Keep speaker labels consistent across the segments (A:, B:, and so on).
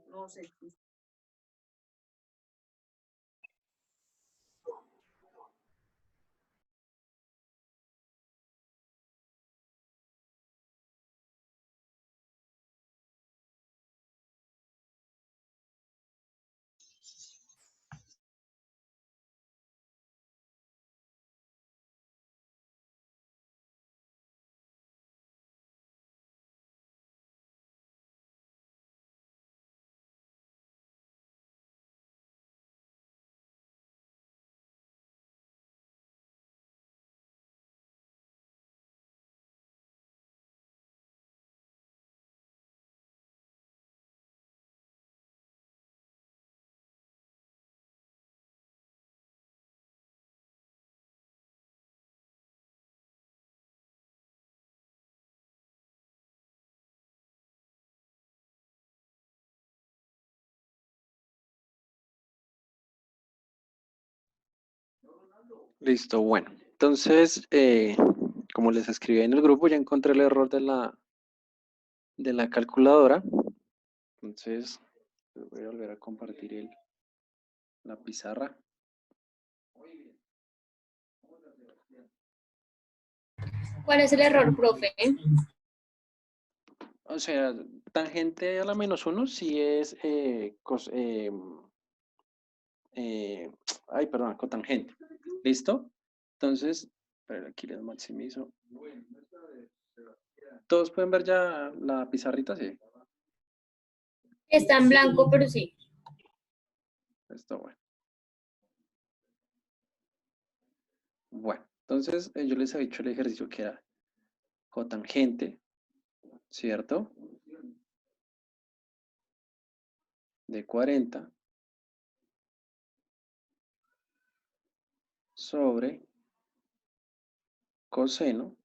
A: No sé.
B: Listo, bueno. Entonces, como les escribí en el grupo, ya encontré el error de la calculadora. Entonces, voy a volver a compartir la pizarra.
C: ¿Cuál es el error, profe?
B: O sea, tangente a la -1 sí es ay, perdón, cotangente. ¿Listo? Entonces, pero aquí les maximizo. ¿Todos pueden ver ya la pizarrita? Sí.
C: Está en blanco, pero sí.
B: Está bueno. Bueno, entonces yo les había dicho el ejercicio que era cotangente, ¿cierto? De 40 sobre coseno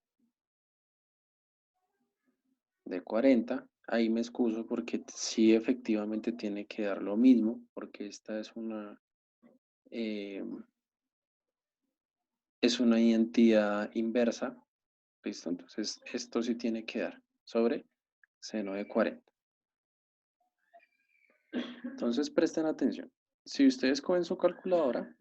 B: de 40. Ahí me excuso porque sí efectivamente tiene que dar lo mismo, porque esta es una identidad inversa. ¿Listo? Entonces esto sí tiene que dar sobre seno de 40. Entonces presten atención. Si ustedes cogen su calculadora,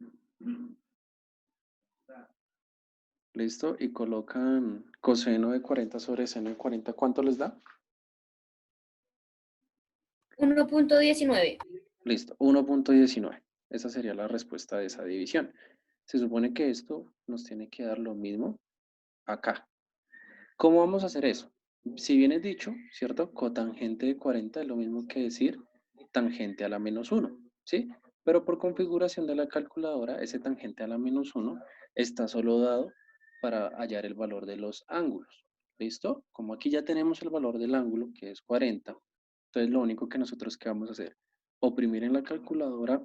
B: ¿listo? Y colocan coseno de 40 sobre seno de 40, ¿cuánto les da?
C: 1.19.
B: Listo, 1.19. Esa sería la respuesta de esa división. Se supone que esto nos tiene que dar lo mismo acá. ¿Cómo vamos a hacer eso? Si bien es dicho, ¿cierto? Cotangente de 40 es lo mismo que decir tangente a la -1, ¿sí? Pero por configuración de la calculadora, ese tangente a la -1 está solo dado para hallar el valor de los ángulos. ¿Listo? Como aquí ya tenemos el valor del ángulo, que es 40, entonces lo único que nosotros que vamos a hacer, oprimir en la calculadora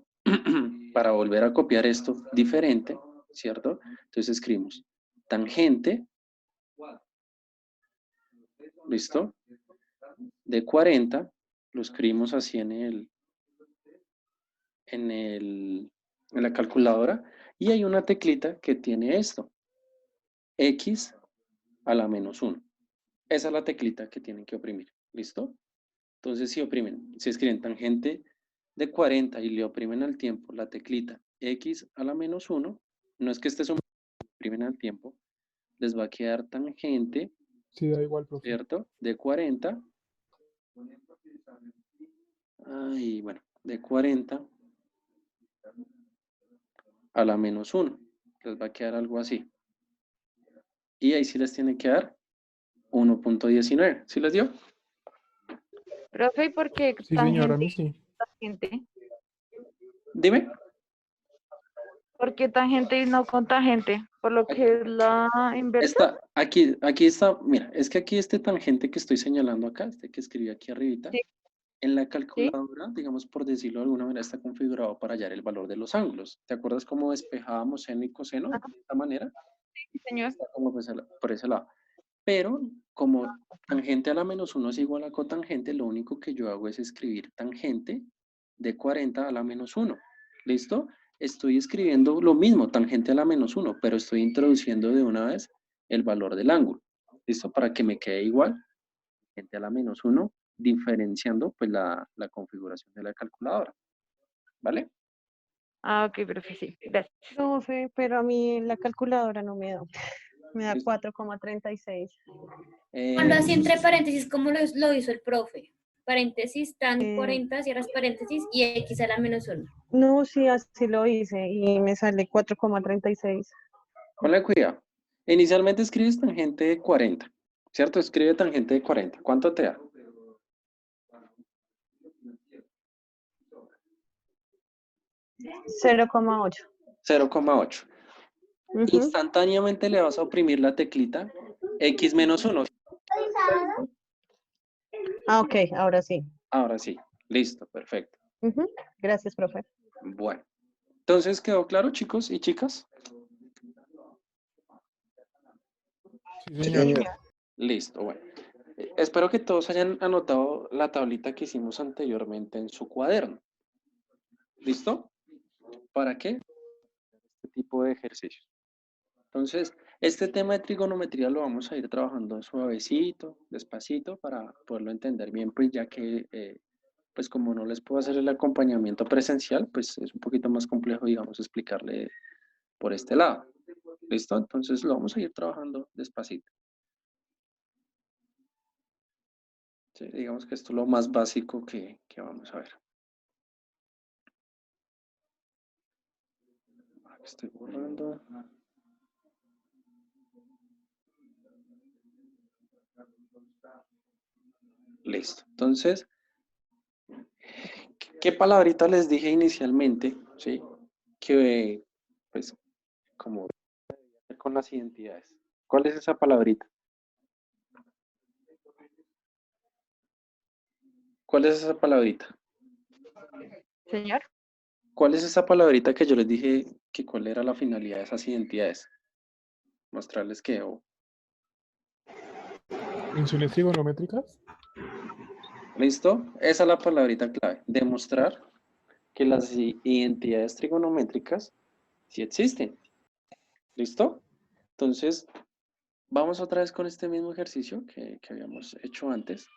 B: para volver a copiar esto diferente, ¿cierto? Entonces escribimos tangente, ¿listo? De 40, lo escribimos así en la calculadora, y hay una teclita que tiene esto, x a la -1. Esa es la teclita que tienen que oprimir, ¿listo? Entonces si oprimen, si escriben tangente de 40 y le oprimen al tiempo la teclita x a la -1, no es que esté sumando, oprimen al tiempo, les va a quedar tangente,
D: Sí, da igual, profe.
B: ¿cierto? De 40. Ay, bueno, de 40 a la menos 1. Les va a quedar algo así. Y ahí sí les tiene que dar 1.19. ¿Sí les dio?
A: Profe, ¿y por qué
D: Sí, señora, a
A: tangente
D: mí sí.
A: y tangente?
B: Dime.
A: ¿Por qué tangente y no con tangente? ¿Por lo que es la inversa?
B: Aquí está, mira, es que aquí este tangente que estoy señalando acá, este que escribí aquí arribita,
A: Sí.
B: en la calculadora, digamos por decirlo de alguna manera, está configurado para hallar el valor de los ángulos. ¿Te acuerdas cómo despejábamos seno y coseno de esta manera?
A: Sí, señor.
B: Está como por ese lado. Pero como tangente a la menos 1 es igual a cotangente, lo único que yo hago es escribir tangente de 40 a la menos 1. ¿Listo? Estoy escribiendo lo mismo, tangente a la menos 1, pero estoy introduciendo de una vez el valor del ángulo. ¿Listo? Para que me quede igual, tangente a la menos 1, diferenciando pues la configuración de la calculadora. ¿Vale?
A: Ah, ok, profe, sí. Gracias.
E: Profe, pero a mí la calculadora no me da. Me da
B: Listo.
E: 4,36.
C: Cuando así
B: Eh,
C: entre paréntesis, como lo hizo el profe. Paréntesis, tan 40, cierras paréntesis y X a la menos 1.
E: No, sí, así lo hice y me sale 4,36.
B: ponle cuidado. Inicialmente escribes tangente de 40, ¿cierto? Escribe tangente de 40. ¿Cuánto te da?
E: 0,8.
B: 0,8.
E: Ujú.
B: Instantáneamente le vas a oprimir la teclita X menos 1.
E: Ah, ok, ahora sí.
B: Ahora sí, listo, perfecto.
E: Ujú. Gracias, profe.
B: Bueno, entonces quedó claro, chicos y chicas.
D: Sí,
E: Sí,
D: señor.
E: señor.
B: Listo, bueno. Espero que todos hayan anotado la tablita que hicimos anteriormente en su cuaderno. ¿Listo? ¿Para qué? Este tipo de ejercicios. Entonces, este tema de trigonometría lo vamos a ir trabajando suavecito, despacito, para poderlo entender bien, pues ya que, pues como no les puedo hacer el acompañamiento presencial, pues es un poquito más complejo, digamos, explicarle por este lado. ¿Listo? Entonces lo vamos a ir trabajando despacito. Sí, digamos que esto es lo más básico que vamos a ver. Aquí estoy borrando. Listo. Entonces, ¿qué palabrita les dije inicialmente? ¿Sí? Que, pues, como con las identidades. ¿Cuál es esa palabrita? ¿Cuál es esa palabrita?
A: Señor.
B: ¿Cuál es esa palabrita que yo les dije que cuál era la finalidad de esas identidades? Mostrarles que,
D: Funciones trigonométricas.
B: ¿listo? Esa es la palabrita clave. Demostrar que las identidades trigonométricas sí existen. ¿Listo? Entonces, vamos otra vez con este mismo ejercicio que habíamos hecho antes,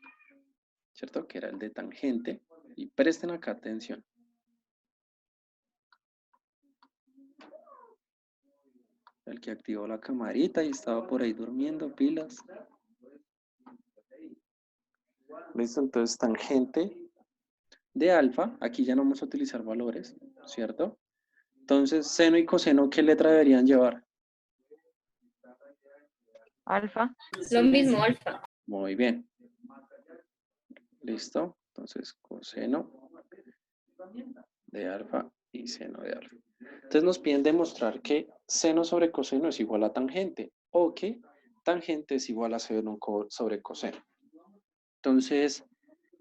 B: ¿cierto? Que era el de tangente. Y presten acá atención. El que activó la camarita y estaba por ahí durmiendo, pilas. ¿Listo? Entonces, tangente de alfa, aquí ya no vamos a utilizar valores, ¿cierto? Entonces, seno y coseno, ¿qué letra deberían llevar?
A: Alfa.
C: Lo mismo, alfa.
B: Muy bien. ¿Listo? Entonces, coseno de alfa y seno de alfa. Entonces nos piden demostrar que seno sobre coseno es igual a tangente o que tangente es igual a seno sobre coseno. Entonces,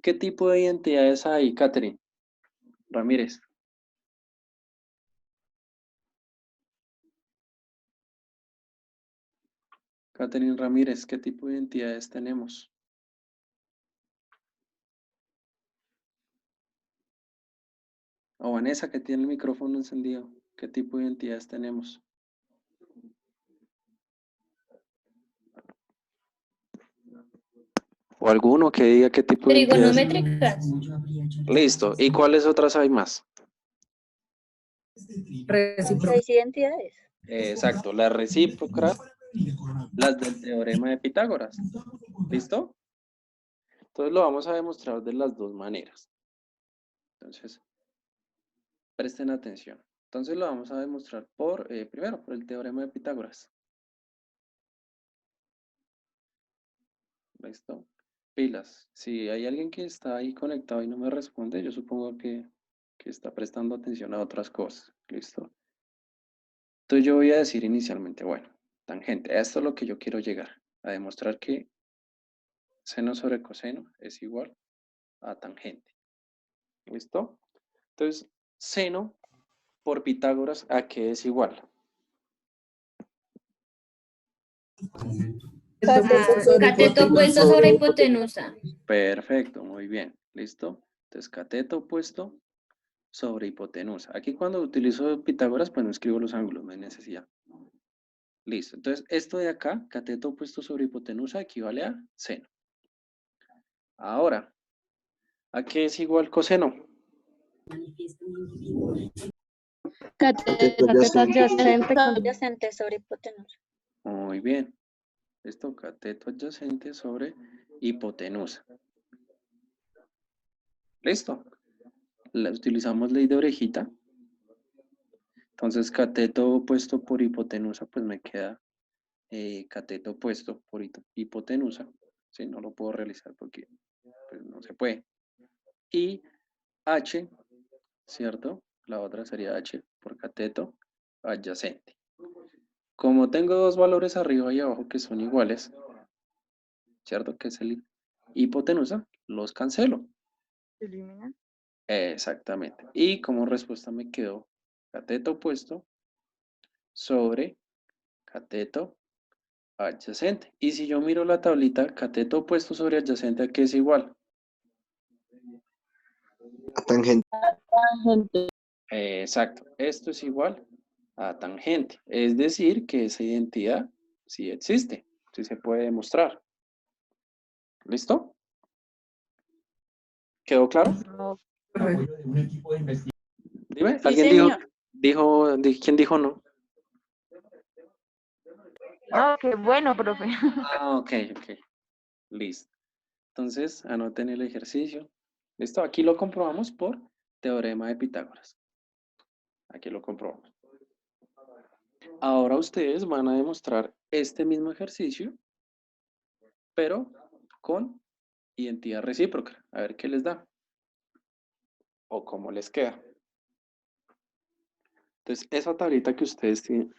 B: ¿qué tipo de identidades hay, Catherine Ramírez? Catherine Ramírez, ¿qué tipo de identidades tenemos? O Vanessa, que tiene el micrófono encendido, ¿qué tipo de identidades tenemos? O alguno que diga qué tipo de identidades.
C: Trigonométricas.
B: Listo. ¿Y cuáles otras hay más?
F: Seis identidades.
B: Exacto, las recíprocas, las del teorema de Pitágoras. ¿Listo? Entonces lo vamos a demostrar de las dos maneras. Entonces, Presten atención. Entonces lo vamos a demostrar por, primero, por el teorema de Pitágoras. ¿Listo? Pilas. Si hay alguien que está ahí conectado y no me responde, yo supongo que está prestando atención a otras cosas. ¿Listo? Entonces yo voy a decir inicialmente, bueno, tangente. A esto es lo que yo quiero llegar. A demostrar que seno sobre coseno es igual a tangente. ¿Listo? Entonces, seno por Pitágoras, ¿a qué es igual?
C: Cateto opuesto sobre hipotenusa.
B: Perfecto, muy bien. ¿Listo? Entonces, cateto opuesto sobre hipotenusa. Aquí cuando utilizo Pitágoras, pues no escribo los ángulos, no hay necesidad. Listo. Entonces, esto de acá, cateto opuesto sobre hipotenusa, equivale a seno. Ahora, ¿a qué es igual coseno?
E: Cateto adyacente con
F: Adyacente sobre hipotenusa.
B: Muy bien. Esto, cateto adyacente sobre hipotenusa. ¿Listo? Utilizamos ley de orejita. Entonces, cateto opuesto por hipotenusa, pues me queda cateto opuesto por hipotenusa. ¿Sí? No lo puedo realizar porque pues, no se puede. Y H, ¿cierto? La otra sería H por cateto adyacente. Como tengo dos valores arriba y abajo que son iguales, ¿cierto? Que es el hipotenusa, los cancelo.
A: ¿Se elimina?
B: Exactamente. Y como respuesta me quedó cateto opuesto sobre cateto adyacente. Y si yo miro la tablita, cateto opuesto sobre adyacente, ¿a qué es igual?
G: Tangente.
B: Exacto. Esto es igual a tangente. Es decir, que esa identidad sí existe, sí se puede demostrar. ¿Listo? ¿Quedó claro?
A: No.
B: Dime,
F: Sí,
B: ¿alguien
F: señor.
B: quién dijo no?
A: No, qué bueno, profe.
B: Ah, ok. Listo. Entonces, anoten el ejercicio. ¿Listo? Aquí lo comprobamos por teorema de Pitágoras. Aquí lo comprobamos. Ahora ustedes van a demostrar este mismo ejercicio, pero con identidad recíproca. A ver qué les da. O cómo les queda. Entonces, esa tablita que ustedes tienen,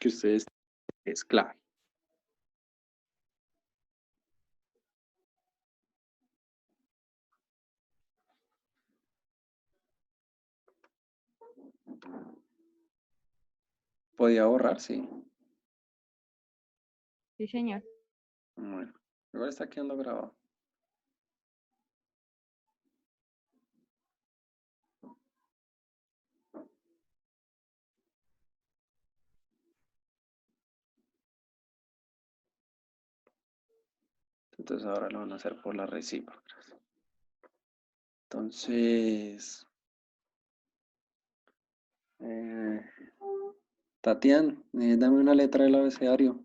B: es clave. ¿Podía borrar? Sí.
A: Sí, señor.
B: Bueno, igual está quedando grabado. Entonces ahora lo van a hacer por las recíprocas. Entonces, Tatiana, dame una letra del abecedario.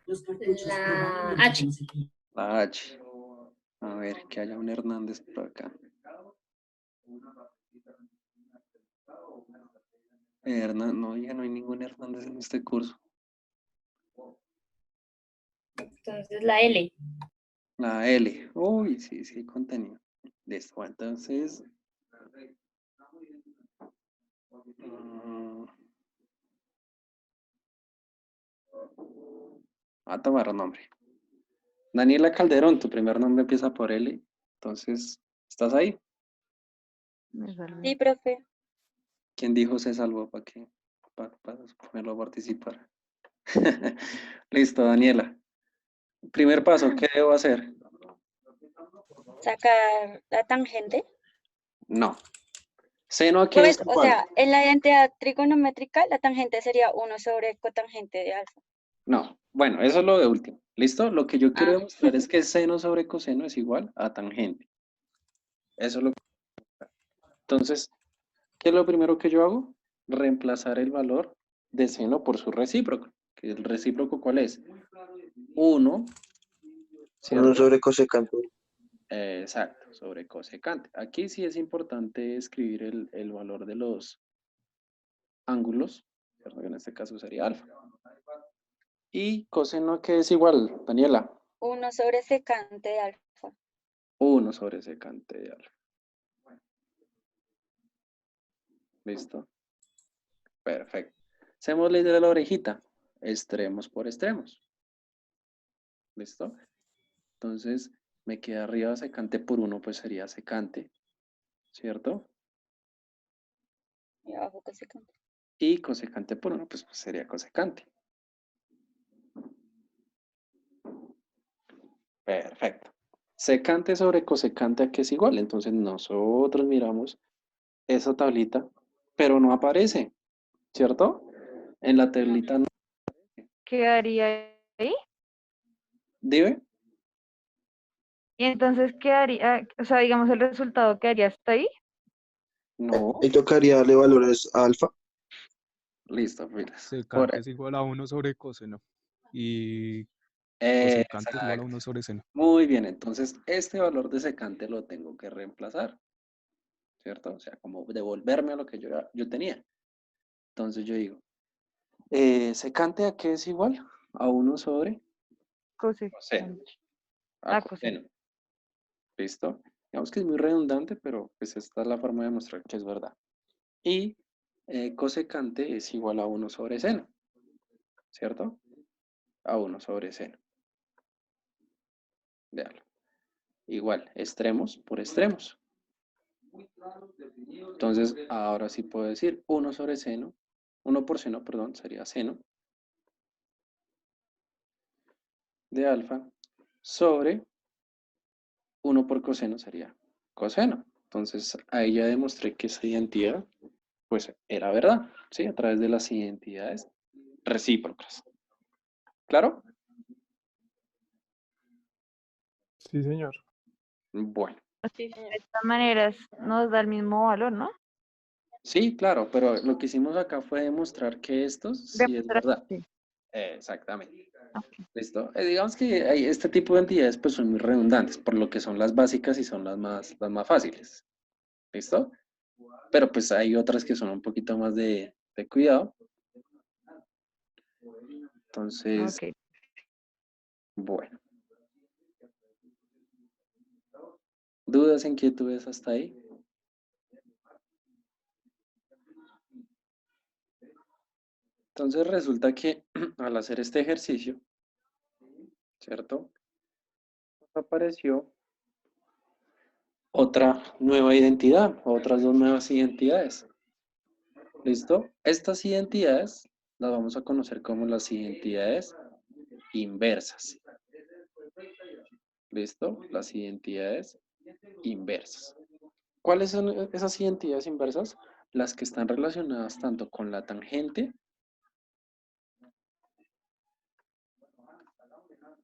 C: La H.
B: La H. A ver, que haya un Hernández por acá. No, ya no hay ningún Hernández en este curso.
C: Entonces la L.
B: La L. Uy, sí, hay contenido. Listo, bueno, entonces. A tomar nombre. Daniela Calderón, tu primer nombre empieza por L. Entonces, ¿estás ahí?
A: Me salvé.
F: Sí, profe.
B: ¿Quién dijo se salvó para ponerlo a participar? Listo, Daniela. Primer paso, ¿qué debo hacer?
F: Sacar la tangente.
B: No. Seno aquí
F: Pues,
B: es
F: o
B: igual.
F: sea, en la identidad trigonométrica, la tangente sería 1 sobre cotangente de alfa.
B: No. Bueno, eso es lo de último. ¿Listo? Lo que yo quiero
F: Ah.
B: demostrar es que seno sobre coseno es igual a tangente. Eso es lo que... Entonces, ¿qué es lo primero que yo hago? Reemplazar el valor de seno por su recíproco. ¿Que el recíproco cuál es? 1, ¿cierto?
G: 1 sobre cosecante.
B: Exacto, sobre cosecante. Aquí sí es importante escribir el valor de los ángulos, ¿cierto? Que en este caso sería alfa. Y coseno, ¿qué es igual, Daniela?
F: 1 sobre secante de alfa.
B: 1 sobre secante de alfa. ¿Listo? Perfecto. Hacemos ley de la orejita. Extremos por extremos. ¿Listo? Entonces, me queda arriba secante por 1, pues sería secante. ¿Cierto?
F: Y abajo cosecante.
B: Y cosecante por 1, pues sería cosecante. Perfecto. Secante sobre cosecante, ¿a qué es igual? Entonces, nosotros miramos esa tablita, pero no aparece, ¿cierto? En la tablita no.
A: Quedaría ahí.
B: Dime.
A: Y entonces quedaría, o sea, digamos, el resultado quedaría hasta ahí.
B: No.
G: Y tocaría darle valores a alfa.
B: Listo, mira.
D: Secante es igual a 1 sobre coseno. Y cosecante es igual a
B: Exacto.
D: 1 sobre seno.
B: Muy bien, entonces este valor de secante lo tengo que reemplazar, ¿cierto? O sea, como devolverme a lo que yo tenía. Entonces yo digo, secante a qué es igual? A 1 sobre coseno.
A: Cosecante.
B: A
A: Coseno.
B: coseno. ¿Listo? Digamos que es muy redundante, pero pues esta es la forma de demostrar que es verdad. Y cosecante es igual a 1 sobre seno, ¿cierto? A 1 sobre seno. Veanlo. Igual, extremos por extremos. Entonces, ahora sí puedo decir 1 sobre seno, 1 por seno, perdón, sería seno de alfa sobre 1 por coseno sería coseno. Entonces, ahí ya demostré que esa identidad, pues, era verdad, ¿sí? A través de las identidades recíprocas. ¿Claro?
D: Sí, señor.
B: Bueno,
F: Sí, señor.
A: De todas maneras, nos da el mismo valor, ¿no?
B: sí, claro, pero lo que hicimos acá fue demostrar que estos sí es
A: Demostrar,
B: verdad.
A: sí.
B: Exactamente.
A: Ok.
B: ¿Listo? Digamos que este tipo de entidades pues son muy redundantes, por lo que son las básicas y son las más fáciles. ¿Listo? Pero pues hay otras que son un poquito más de cuidado. Entonces,
A: Ok.
B: bueno. ¿Dudas, inquietudes hasta ahí? Entonces resulta que al hacer este ejercicio, ¿cierto? Apareció otra nueva identidad, otras dos nuevas identidades. ¿Listo? Estas identidades las vamos a conocer como las identidades inversas. ¿Listo? Las identidades inversas. ¿Cuáles son esas identidades inversas? Las que están relacionadas tanto con la tangente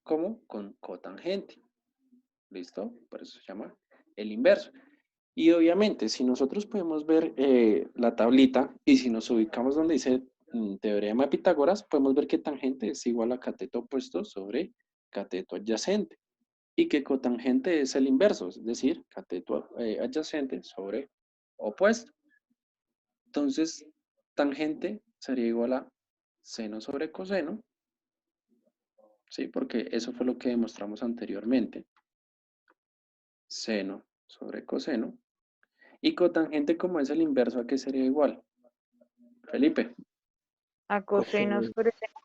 B: como con cotangente. ¿Listo? Por eso se llama el inverso. Y obviamente, si nosotros podemos ver la tablita y si nos ubicamos donde dice teorema de Pitágoras, podemos ver que tangente es igual a cateto opuesto sobre cateto adyacente y que cotangente es el inverso, es decir, cateto adyacente sobre opuesto. Entonces, tangente sería igual a seno sobre coseno, ¿sí? Porque eso fue lo que demostramos anteriormente. Seno sobre coseno. Y cotangente, como es el inverso, ¿a qué sería igual? Felipe.
A: A coseno sobre seno.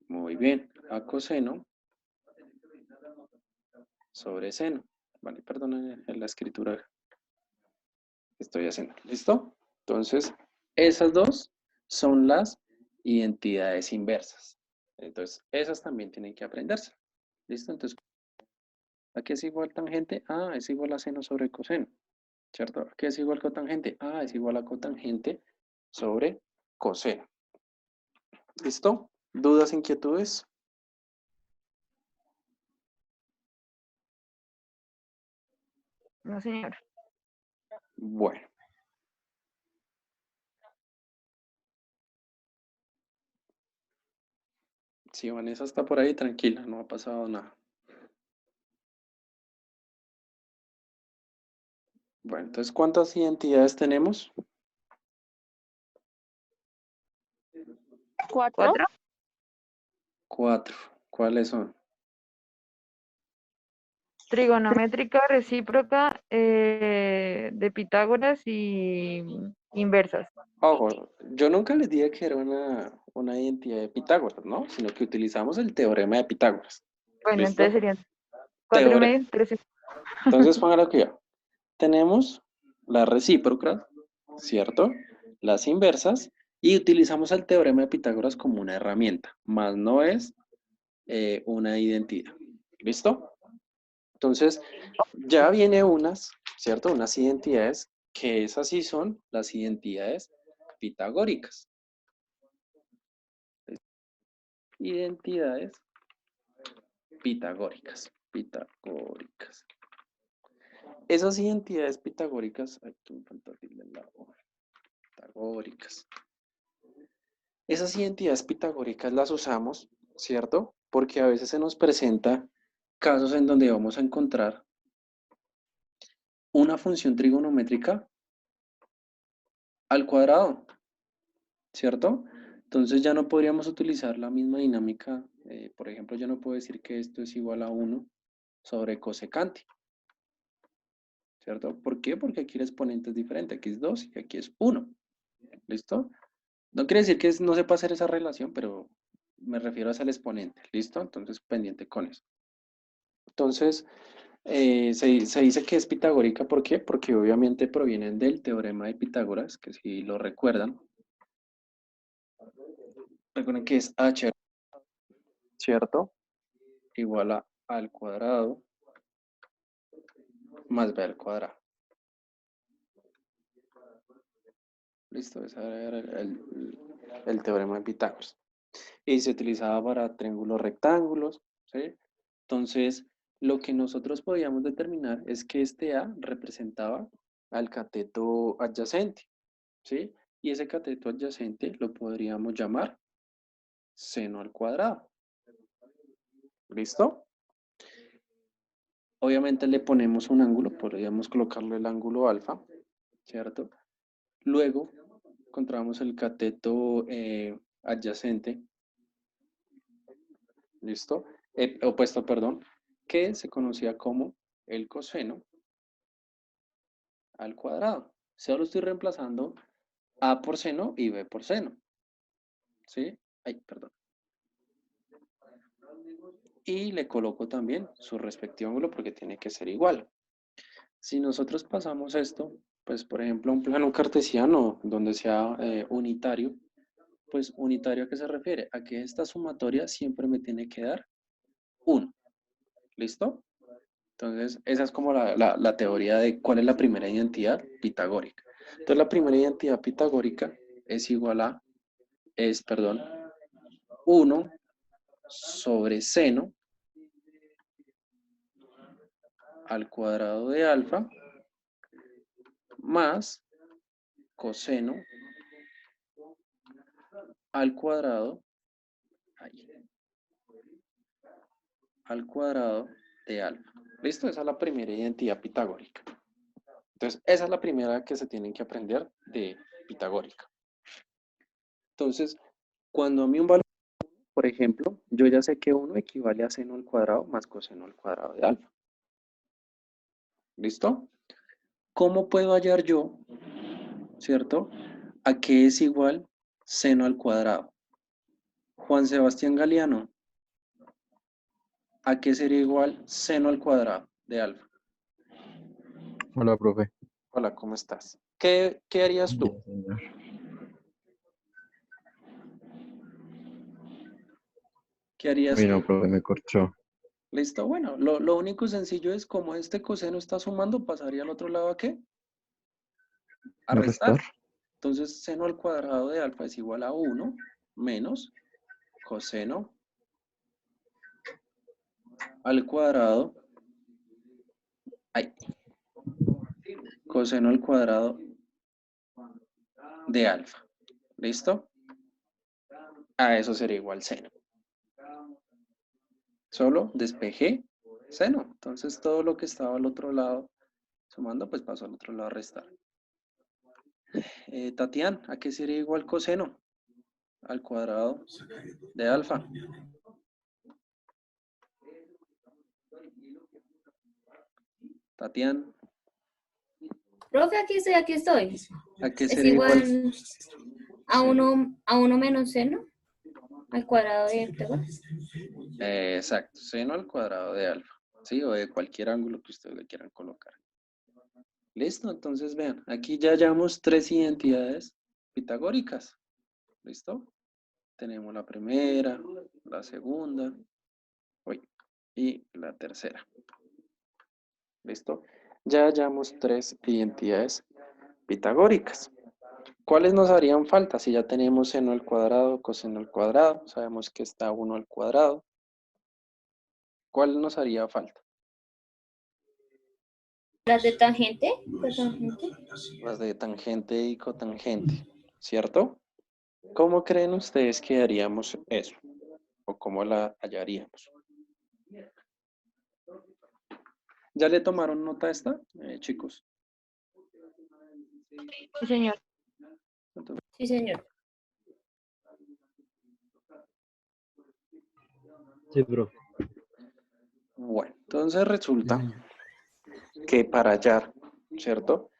B: Muy bien. A coseno sobre seno. Vale, perdonen la escritura que estoy haciendo. ¿Listo? Entonces, esas dos son las identidades inversas. Entonces, esas también tienen que aprenderse. ¿Listo? Entonces, ¿a qué es igual tangente? Ah, es igual a seno sobre coseno. ¿Cierto? ¿A qué es igual cotangente? Ah, es igual a cotangente sobre coseno. ¿Listo? ¿Dudas, inquietudes?
A: No, señor.
B: Bueno. Si Vanessa está por ahí, tranquila, no ha pasado nada. Bueno, entonces, ¿cuántas identidades tenemos?
E: 4.
A: ¿4?
B: 4. ¿Cuáles son?
A: Trigonométrica, recíproca, de Pitágoras y inversas.
B: Ojo, yo nunca les dije que era una identidad de Pitágoras, ¿no? Sino que utilizamos el teorema de Pitágoras.
A: Bueno,
B: ¿Listo?
A: entonces serían 4 y
B: Teore-
A: medio, 3 y...
B: Entonces, póngalo cuidado. Tenemos las recíprocas, ¿cierto? Las inversas, y utilizamos el teorema de Pitágoras como una herramienta, más no es una identidad. ¿Listo? Entonces, ya viene unas, ¿cierto? Unas identidades que esas sí son las identidades pitagóricas. Identidades pitagóricas. Pitagóricas. Esas identidades pitagóricas, aquí me falta abrirle la hoja. Pitagóricas. Esas identidades pitagóricas las usamos, ¿cierto? Porque a veces se nos presenta casos en donde vamos a encontrar una función trigonométrica al cuadrado, ¿cierto? Entonces ya no podríamos utilizar la misma dinámica. Por ejemplo, yo no puedo decir que esto es igual a 1 sobre cosecante, ¿cierto? ¿Por qué? Porque aquí el exponente es diferente. Aquí es 2 y aquí es 1. ¿Listo? No quiere decir que no sepa hacer esa relación, pero me refiero a ese exponente. ¿Listo? Entonces, pendiente con eso. Entonces, se dice que es pitagórica. ¿Por qué? Porque obviamente provienen del teorema de Pitágoras, que si lo recuerdan, recuerden que es h, ¿cierto? Igual a al cuadrado más b al cuadrado. Listo, ese era el teorema de Pitágoras. Y se utilizaba para triángulos rectángulos, ¿sí? Entonces, lo que nosotros podíamos determinar es que este A representaba al cateto adyacente, ¿sí? Y ese cateto adyacente lo podríamos llamar seno al cuadrado. ¿Listo? Obviamente le ponemos un ángulo, podríamos colocarle el ángulo alfa, ¿cierto? Luego encontramos el cateto adyacente, ¿listo? Opuesto, perdón, que se conocía como el coseno al cuadrado. Solo estoy reemplazando A por seno y B por seno, ¿sí? Ay, perdón. Y le coloco también su respectivo ángulo porque tiene que ser igual. Si nosotros pasamos esto, pues por ejemplo un plano cartesiano donde sea unitario, pues unitario ¿a qué se refiere? A que esta sumatoria siempre me tiene que dar 1. ¿Listo? Entonces esa es como la teoría de cuál es la primera identidad pitagórica. Entonces la primera identidad pitagórica es igual a, perdón, 1 sobre seno al cuadrado de alfa más coseno al cuadrado, al cuadrado de alfa. ¿Listo? Esa es la primera identidad pitagórica. Entonces, esa es la primera que se tienen que aprender de pitagórica. Entonces, cuando a mí un valor, por ejemplo, yo ya sé que 1 equivale a seno al cuadrado más coseno al cuadrado de alfa. ¿Listo? ¿Cómo puedo hallar yo, cierto, a qué es igual seno al cuadrado? Juan Sebastián Galeano, ¿a qué sería igual seno al cuadrado de alfa?
D: Hola, profe.
B: Hola, ¿cómo estás? ¿Qué harías tú?
D: Bien, señor.
B: ¿Qué harías
D: Uy, no,
B: tú?
D: profe, me corchó.
B: ¿Listo? Bueno, lo único sencillo es como este coseno está sumando, pasaría al otro lado ¿a qué? A
D: ¿A
B: restar.
D: restar?
B: Entonces, seno al cuadrado de alfa es igual a 1 menos coseno al cuadrado, coseno al cuadrado de alfa. ¿Listo? A eso sería igual seno. Solo despejé seno. Entonces, todo lo que estaba al otro lado Sumando, pues paso al otro lado a restar. Tatiana, ¿a qué sería igual coseno? Al cuadrado de alfa.
C: Profe,
B: Tatiana,
C: aquí estoy.
B: ¿a qué
C: Es
B: sería igual?
C: igual a
B: Seno.
C: 1 menos seno al cuadrado de Pitágoras.
B: Exacto, seno al cuadrado de alfa. ¿Sí? O de cualquier ángulo que ustedes le quieran colocar. Listo, entonces vean, aquí ya hallamos 3 identidades pitagóricas. ¿Listo? Tenemos la primera, la segunda, y la tercera. ¿Listo? Ya hallamos 3 identidades pitagóricas. ¿Cuáles nos harían falta? Si ya tenemos seno al cuadrado, coseno al cuadrado, sabemos que está 1 al cuadrado. ¿Cuál nos haría falta?
C: Las de tangente, cotangente.
B: Las de tangente y cotangente, ¿cierto? ¿Cómo creen ustedes que haríamos eso? ¿O cómo la hallaríamos? ¿Ya le tomaron nota a esta, chicos?
A: Sí, señor.
B: Entonces,
C: Sí, señor.
H: Sí, bro.
B: bueno, entonces resulta
D: señor.
B: que para hallar, ¿cierto?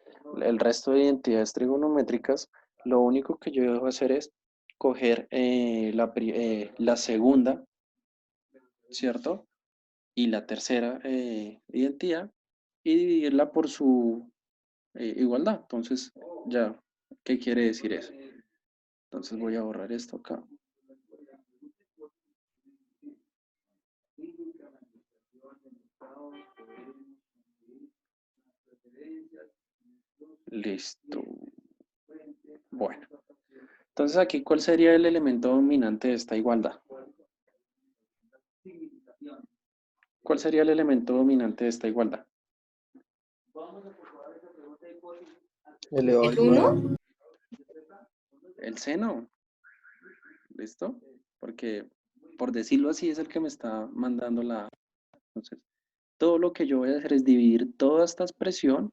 B: El resto de identidades trigonométricas, lo único que yo debo hacer es coger la segunda, ¿cierto? Y la tercera identidad y dividirla por su igualdad. Entonces, ya, ¿qué quiere decir eso? Entonces voy a borrar esto acá. Listo. Bueno. Entonces aquí, ¿cuál sería el elemento dominante de esta igualdad? ¿Cuál sería el elemento dominante de esta igualdad?
G: elevado al
C: ¿El
G: cuadrado.
C: 1?
B: El seno. ¿Listo? Porque, por decirlo así, es el que me está mandando la... Entonces, todo lo que yo voy a hacer es dividir toda esta expresión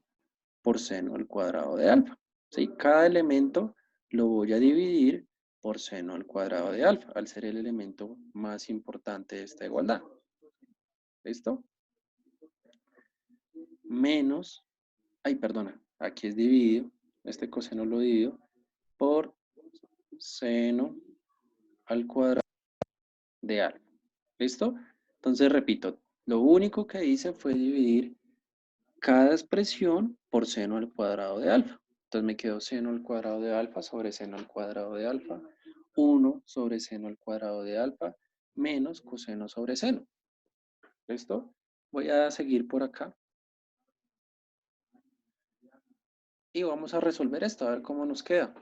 B: por seno al cuadrado de alfa. ¿Sí? Cada elemento lo voy a dividir por seno al cuadrado de alfa, al ser el elemento más importante de esta igualdad. ¿Listo? Menos, ay, perdona, aquí es dividido, este coseno lo divido por seno al cuadrado de alfa. ¿Listo? Entonces repito, lo único que hice fue dividir cada expresión por seno al cuadrado de alfa. Entonces me quedó seno al cuadrado de alfa sobre seno al cuadrado de alfa, 1 sobre seno al cuadrado de alfa, menos coseno sobre seno. ¿Listo? Voy a seguir por acá. Y vamos a resolver esto, a ver cómo nos queda.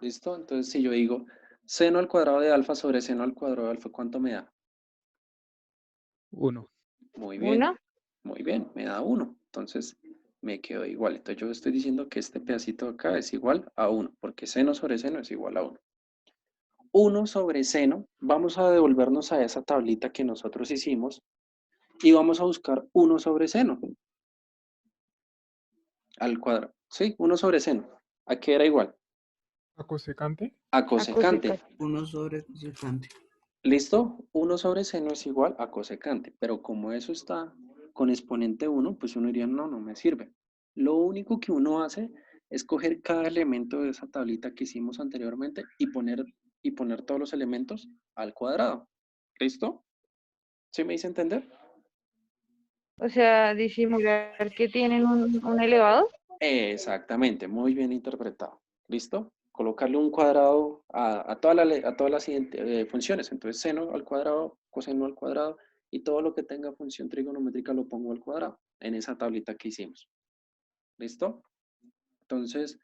B: ¿Listo? Entonces si yo digo seno al cuadrado de alfa sobre seno al cuadrado de alfa, ¿cuánto me da?
D: 1.
B: Muy bien.
A: 1.
B: Muy bien, me da 1. Entonces me quedo igual. Entonces yo estoy diciendo que este pedacito de acá es igual a 1, porque seno sobre seno es igual a 1. 1 sobre seno, vamos a devolvernos a esa tablita que nosotros hicimos y vamos a buscar 1 sobre seno al cuadrado. ¿Sí? 1 sobre seno. ¿A qué era igual?
D: ¿A cosecante?
B: A cosecante.
I: 1 sobre cosecante.
B: ¿Listo? 1 sobre seno es igual a cosecante, pero como eso está con exponente 1, pues uno diría, no, no me sirve. Lo único que uno hace es coger cada elemento de esa tablita que hicimos anteriormente y poner todos los elementos al cuadrado. ¿Listo? ¿Sí me hice entender?
A: O sea, disimular que tienen un elevado.
B: Exactamente, muy bien interpretado. ¿Listo? Colocarle un cuadrado a todas las funciones. Entonces, seno al cuadrado, coseno al cuadrado, y todo lo que tenga función trigonométrica lo pongo al cuadrado en esa tablita que hicimos. ¿Listo? Entonces,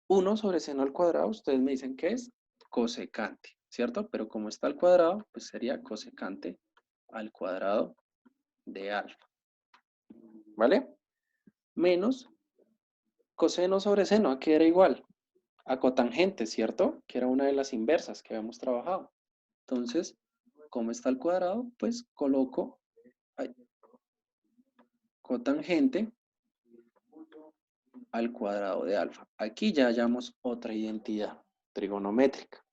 B: 1 sobre seno al cuadrado, ustedes me dicen que es cosecante, ¿cierto? Pero como está al cuadrado, pues sería cosecante al cuadrado de alfa. ¿Vale? Menos coseno sobre seno, ¿a qué era igual? A cotangente, ¿cierto? Que era una de las inversas que habíamos trabajado. Entonces, como está al cuadrado, pues coloco cotangente al cuadrado de alfa. Aquí ya hallamos otra identidad trigonométrica.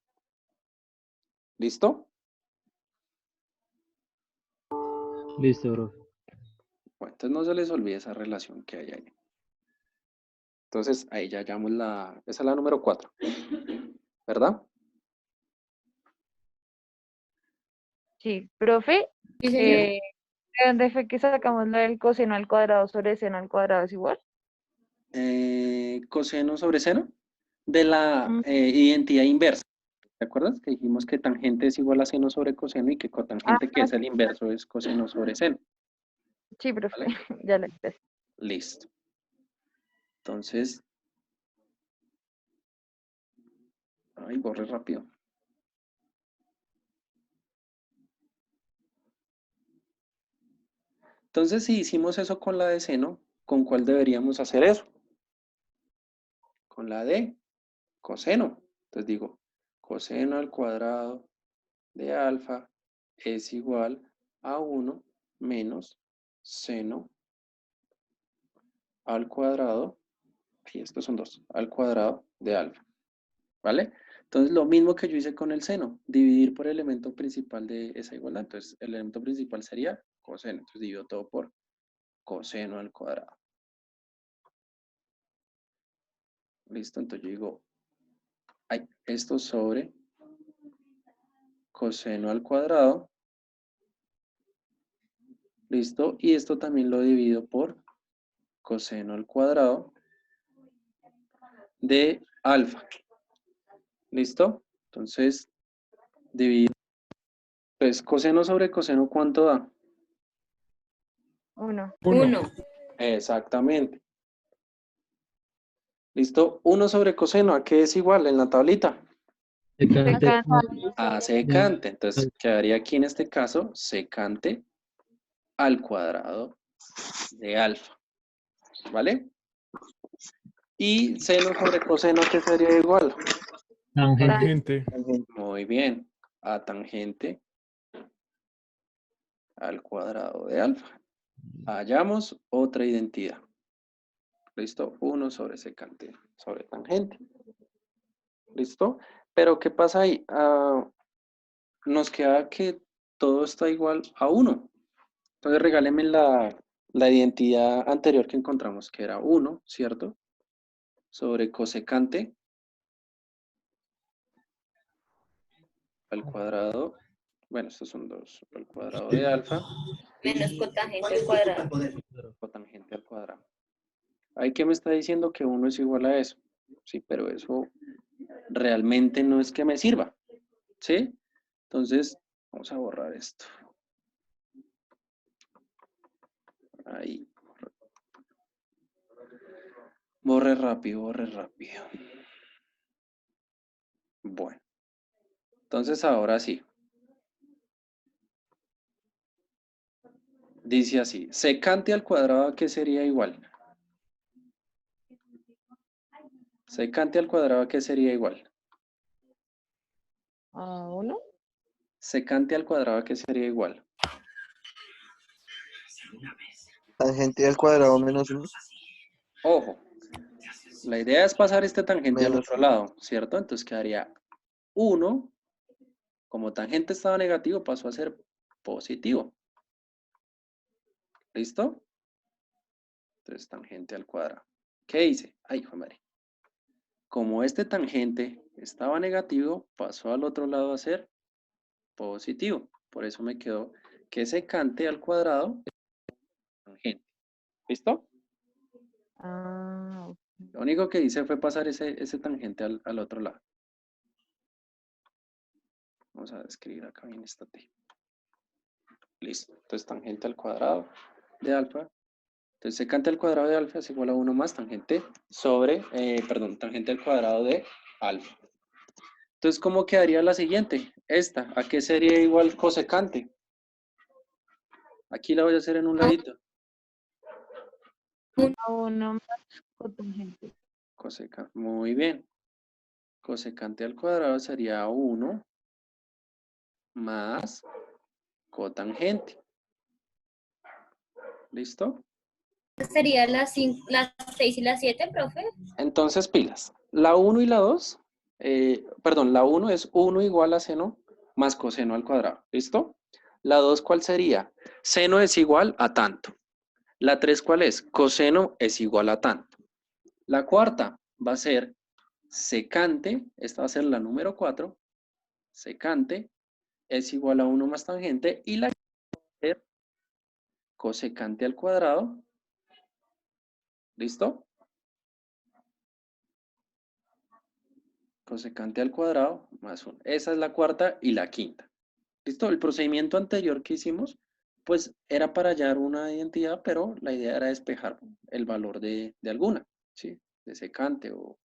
B: ¿Listo?
G: Listo, bro.
B: Bueno, entonces no se les olvide esa relación que hay ahí. Entonces, ahí ya hallamos esa es la número 4, ¿verdad?
A: Sí, profe,
C: Sí, señor.
A: ¿de dónde fue que sacamos lo del coseno al cuadrado sobre seno al cuadrado es igual?
B: Coseno sobre seno de la
A: Mm.
B: identidad inversa. ¿Te acuerdas? Que dijimos que tangente es igual a seno sobre coseno y que cotangente, que es el inverso, es coseno sobre seno.
A: Sí, profe,
B: ¿Vale?
A: ya lo entendí.
B: Listo. Entonces, ay, borre rápido. Entonces, si hicimos eso con la de seno, ¿con cuál deberíamos hacer eso? Con la de coseno. Entonces digo, coseno al cuadrado de alfa es igual a 1 menos seno al cuadrado, y estos son 2, al cuadrado de alfa, ¿vale? Entonces lo mismo que yo hice con el seno, dividir por el elemento principal de esa igualdad. Entonces el elemento principal sería coseno, entonces divido todo por coseno al cuadrado. Listo, entonces yo digo, esto sobre coseno al cuadrado. Listo, y esto también lo divido por coseno al cuadrado de alfa. ¿Listo? Entonces, divido. Pues coseno sobre coseno, ¿cuánto da?
A: 1.
C: 1.
B: Exactamente. ¿Listo? 1 sobre coseno, ¿a qué es igual en la tablita?
G: Secante.
B: A secante. Entonces, quedaría aquí en este caso secante al cuadrado de alfa. ¿Vale? Y seno sobre coseno, ¿qué sería igual?
G: Tangente.
D: Tangente.
B: Muy bien. A tangente al cuadrado de alfa. Hallamos otra identidad. ¿Listo? 1 sobre secante sobre tangente. ¿Listo? Pero ¿qué pasa ahí? Nos queda que todo está igual a 1. Entonces regálenme la identidad anterior que encontramos, que era 1, ¿cierto? Sobre cosecante al cuadrado. Bueno, estos son 2 al cuadrado de alfa.
C: Menos cotangente al cuadrado.
B: Cotangente al cuadrado. Ahí que me está diciendo que 1 es igual a eso. Sí, pero eso realmente no es que me sirva. ¿Sí? Entonces, vamos a borrar esto. Ahí. Borre rápido, borre rápido. Bueno. Entonces, ahora sí. Dice así. Secante al cuadrado, ¿qué sería igual? Secante al cuadrado, ¿qué sería igual?
E: ¿A 1?
B: Secante al cuadrado, ¿qué sería igual?
H: Tangente al cuadrado menos 1.
B: Ojo. La idea es pasar este tangente al
H: Menos
B: otro lado, ¿cierto? Entonces quedaría 1. Como tangente estaba negativo, pasó a ser positivo. ¿Listo? Entonces, tangente al cuadrado. ¿Qué hice? Ay, hijo de madre. Como este tangente estaba negativo, pasó al otro lado a ser positivo. Por eso me quedó que secante al cuadrado es tangente. ¿Listo?
E: Ah,
B: Lo único que hice fue pasar ese tangente al otro lado. Vamos a escribir acá bien esta T. Listo. Entonces, tangente al cuadrado de alfa. Entonces, secante al cuadrado de alfa es igual a 1 más tangente sobre, tangente al cuadrado de alfa. Entonces, ¿cómo quedaría la siguiente? Esta, ¿a qué sería igual cosecante? Aquí la voy a hacer en un ladito.
A: A 1 más cotangente.
B: Cosecante, muy bien. Cosecante al cuadrado sería 1 más cotangente. ¿Listo?
C: Sería las 6 y las 7, profe.
B: Entonces, pilas. La 1 y la 2, perdón, la 1 es 1 igual a seno más coseno al cuadrado. ¿Listo? La 2, ¿cuál sería? Seno es igual a tanto. La 3, ¿cuál es? Coseno es igual a tanto. La cuarta va a ser secante, esta va a ser la número 4, secante es igual a 1 más tangente, y la quinta va a ser cosecante al cuadrado. ¿Listo? Cosecante al cuadrado más 1. Esa es la cuarta y la quinta. ¿Listo? El procedimiento anterior que hicimos, pues era para hallar una identidad, pero la idea era despejar el valor de alguna, ¿sí? De secante o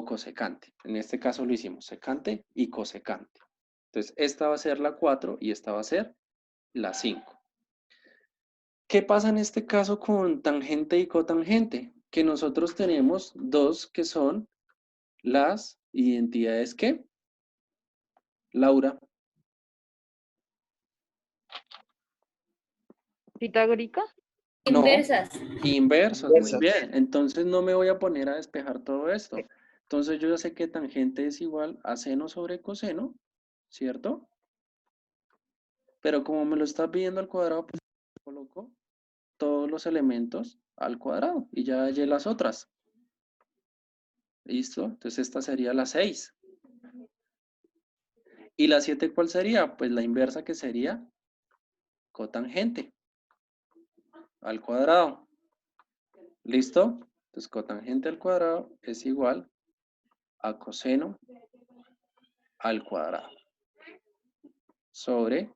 B: cosecante. En este caso lo hicimos secante y cosecante. Entonces, esta va a ser la 4 y esta va a ser la 5. ¿Qué pasa en este caso con tangente y cotangente? Que nosotros tenemos dos que son las identidades ¿qué? Laura.
A: ¿Pitagórica?
B: No.
C: Inversas.
B: Inversas, muy
H: Inversas.
B: bien. Entonces no me voy a poner a despejar todo esto. Entonces yo ya sé que tangente es igual a seno sobre coseno, ¿cierto? Pero como me lo está pidiendo al cuadrado, pues coloco todos los elementos al cuadrado y ya hallé las otras. ¿Listo? Entonces esta sería la 6. ¿Y la 7 cuál sería? Pues la inversa, que sería cotangente al cuadrado. ¿Listo? Entonces cotangente al cuadrado es igual a coseno al cuadrado sobre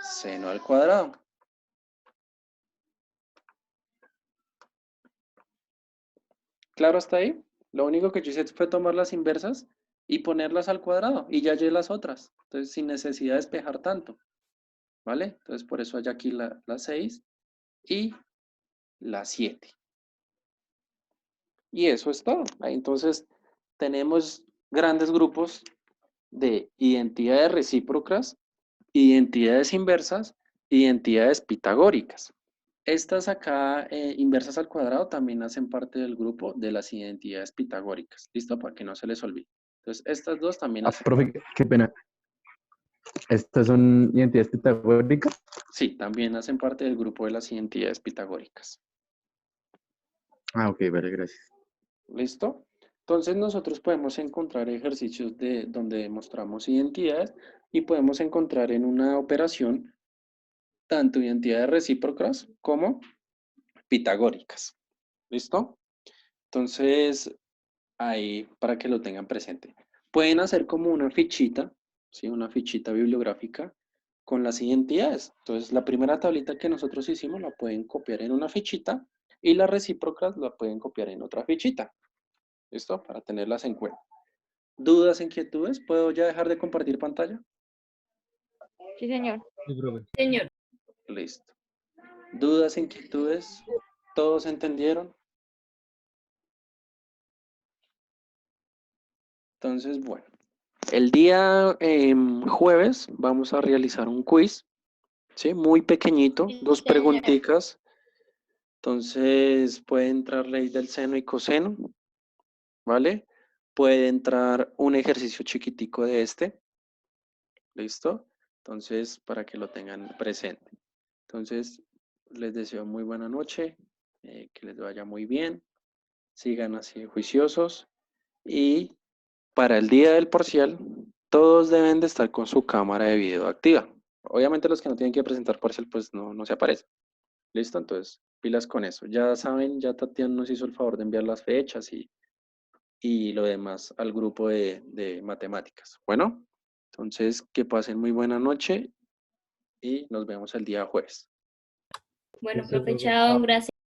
B: seno al cuadrado. ¿Claro hasta ahí? Lo único que yo hice fue tomar las inversas y ponerlas al cuadrado y ya hallé las otras. Entonces, sin necesidad de despejar tanto. ¿Vale? Entonces, por eso hay aquí la 6 y la 7. Y eso es todo. Ahí entonces, tenemos grandes grupos de identidades recíprocas, identidades inversas, identidades pitagóricas. Estas acá, inversas al cuadrado, también hacen parte del grupo de las identidades pitagóricas. ¿Listo? Para que no se les olvide. Entonces, estas dos también hacen
J: profe, qué pena. ¿Estas son identidades pitagóricas?
B: Sí, también hacen parte del grupo de las identidades pitagóricas.
J: Ah, ok, vale, gracias.
B: ¿Listo? Entonces nosotros podemos encontrar ejercicios donde demostramos identidades y podemos encontrar en una operación tanto identidades recíprocas como pitagóricas. ¿Listo? Entonces, ahí para que lo tengan presente. Pueden hacer como una fichita, ¿sí? Una fichita bibliográfica con las identidades. Entonces, la primera tablita que nosotros hicimos la pueden copiar en una fichita y las recíprocas la pueden copiar en otra fichita. ¿Listo? Para tenerlas en cuenta. ¿Dudas, inquietudes? ¿Puedo ya dejar de compartir pantalla?
A: Sí, señor.
G: Sí, profe.
C: Señor.
B: Listo. ¿Dudas, inquietudes? ¿Todos entendieron? Entonces, bueno. El día jueves vamos a realizar un quiz, ¿sí? Muy pequeñito, dos preguntitas. Entonces, puede entrar ley del seno y coseno, ¿vale? Puede entrar un ejercicio chiquitico de este. ¿Listo? Entonces, para que lo tengan presente. Entonces, les deseo muy buena noche, que les vaya muy bien, sigan así juiciosos y para el día del parcial, todos deben de estar con su cámara de video activa. Obviamente los que no tienen que presentar parcial, pues no se aparecen. ¿Listo? Entonces, pilas con eso. Ya saben, ya Tatiana nos hizo el favor de enviar las fechas y lo demás al grupo de matemáticas. Bueno, entonces que pasen muy buena noche y nos vemos el día jueves.
C: Bueno, profe, chao, gracias.